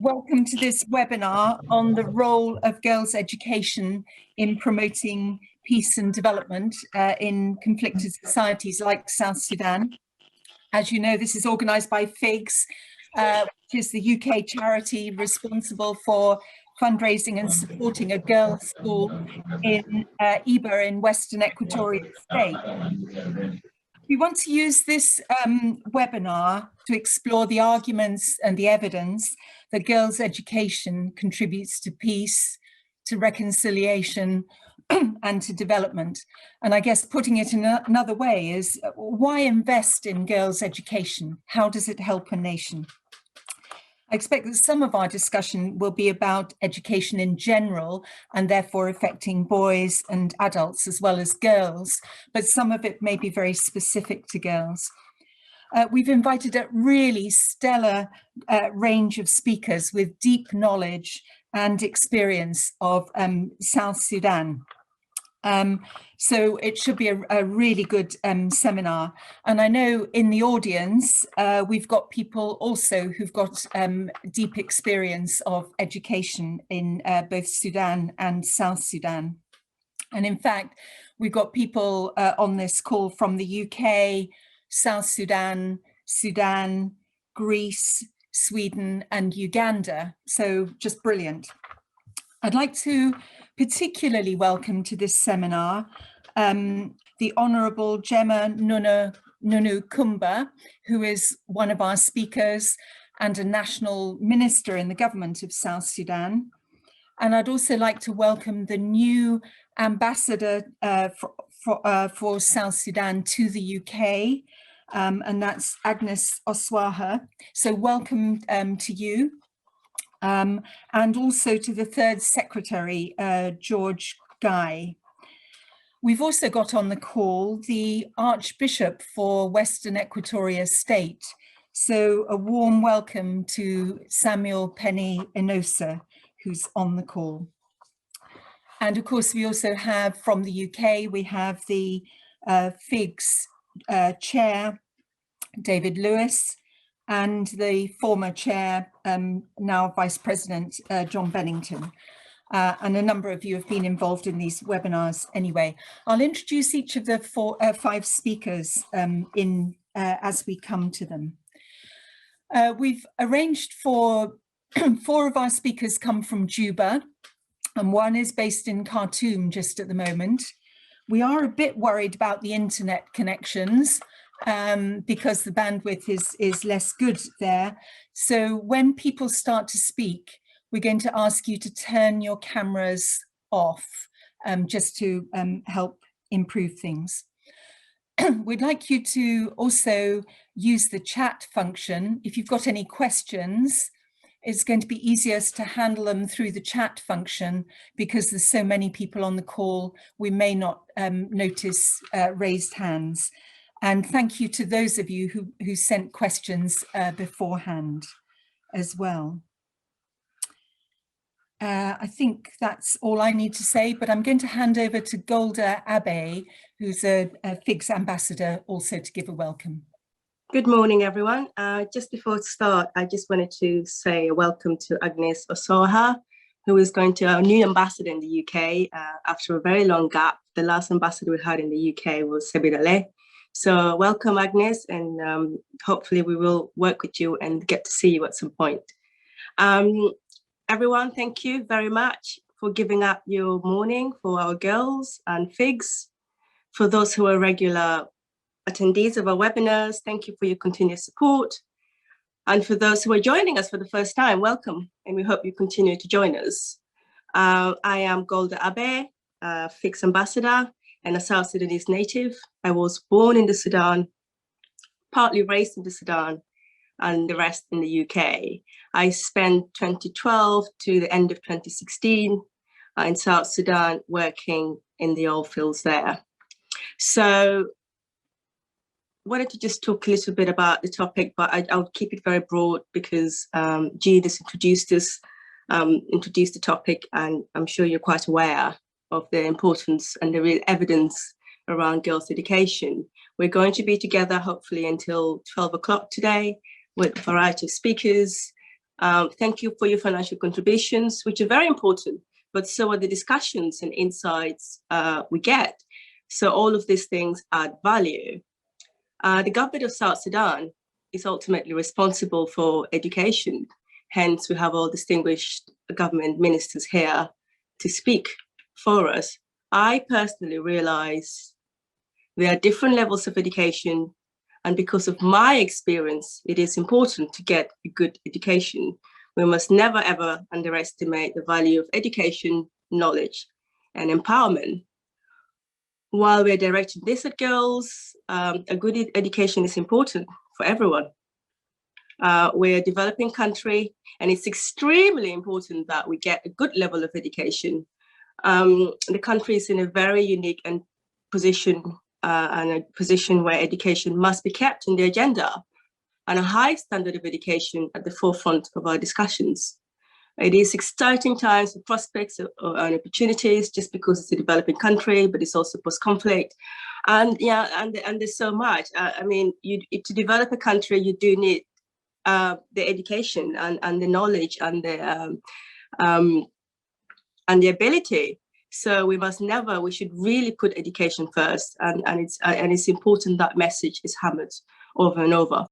Welcome to this webinar on the role of girls' education in promoting peace and development in conflicted societies like South Sudan. As you know, this is organised by FIGS, which is the UK charity responsible for fundraising and supporting a girls' school in Ibba in Western Equatorial State. We want to use this webinar to explore the arguments and the evidence that girls' education contributes to peace, to reconciliation, and to development. And I guess putting it in another way is, why invest in girls' education? How does it help a nation? I expect that some of our discussion will be about education in general and therefore affecting boys and adults as well as girls, but some of it may be very specific to girls. We've invited a really stellar range of speakers with deep knowledge and experience of South Sudan. So it should be a really good seminar. And I know in the audience, we've got people also who've got deep experience of education in both Sudan and South Sudan. And in fact, we've got people on this call from the UK, South Sudan, Sudan, Greece, Sweden, and Uganda. So just brilliant. I'd like to particularly welcome to this seminar the Honourable Gemma Nunu Kumba, who is one of our speakers and a national minister in the government of South Sudan. And I'd also like to welcome the new ambassador for South Sudan to the UK, and that's Agnes Oswaha. So welcome to you. And also to the third secretary, George Guy. We've also got on the call the Archbishop for Western Equatoria State. So a warm welcome to Samuel Penny Enosa, who's on the call. And of course, we also have from the UK, we have the FIGS chair, David Lewis, and the former chair, now Vice President, John Bennington. And a number of you have been involved in these webinars anyway. I'll introduce each of the five speakers as we come to them. We've arranged for 4 of our speakers come from Juba, and one is based in Khartoum just at the moment. We are a bit worried about the internet connections, because the bandwidth is less good there. So when people start to speak, we're going to ask you to turn your cameras off, just to help improve things. We'd like you to also use the chat function. If you've got any questions, it's going to be easiest to handle them through the chat function, because there's so many people on the call, we may not notice raised hands. And thank you to those of you who sent questions beforehand as well. I think that's all I need to say, but I'm going to hand over to Golda Abbe, who's a FIGS ambassador, also to give a welcome. Good morning, everyone. Just before we start, I just wanted to say a welcome to Agnes Oswaha, who is going to our new ambassador in the UK after a very long gap. The last ambassador we had in the UK was Sebirale. So welcome, Agnes, and hopefully we will work with you and get to see you at some point. Everyone, thank you very much for giving up your morning for our girls and FIGS. For those who are regular attendees of our webinars, thank you for your continued support. And for those who are joining us for the first time, welcome, and we hope you continue to join us. I am Golda Abbe, FIGS ambassador and a South Sudanese native. I was born in the Sudan, partly raised in the Sudan, and the rest in the UK. I spent 2012 to the end of 2016 in South Sudan working in the oil fields there. So wanted to just talk a little bit about the topic, but I'll keep it very broad because Jean has introduced the topic, and I'm sure you're quite aware of the importance and the real evidence around girls' education. We're going to be together hopefully until 12 o'clock today with a variety of speakers, Thank you for your financial contributions, which are very important, but so are the discussions and insights we get. So all of these things add value. The government of South Sudan is ultimately responsible for education. Hence, we have all distinguished government ministers here to speak for us. I personally realize there are different levels of education, and because of my experience, it is important to get a good education. We must never, ever underestimate the value of education, knowledge, and empowerment. While we're directing this at girls, a good education is important for everyone. We're a developing country, and it's extremely important that we get a good level of education. The country is in a very unique position where education must be kept in the agenda, and a high standard of education at the forefront of our discussions. It is exciting times for prospects and opportunities, just because it's a developing country, but it's also post-conflict. And yeah, and there's so much. I mean, to develop a country, you do need the education and the knowledge and the ability. So we should really put education first, and it's important that message is hammered over and over.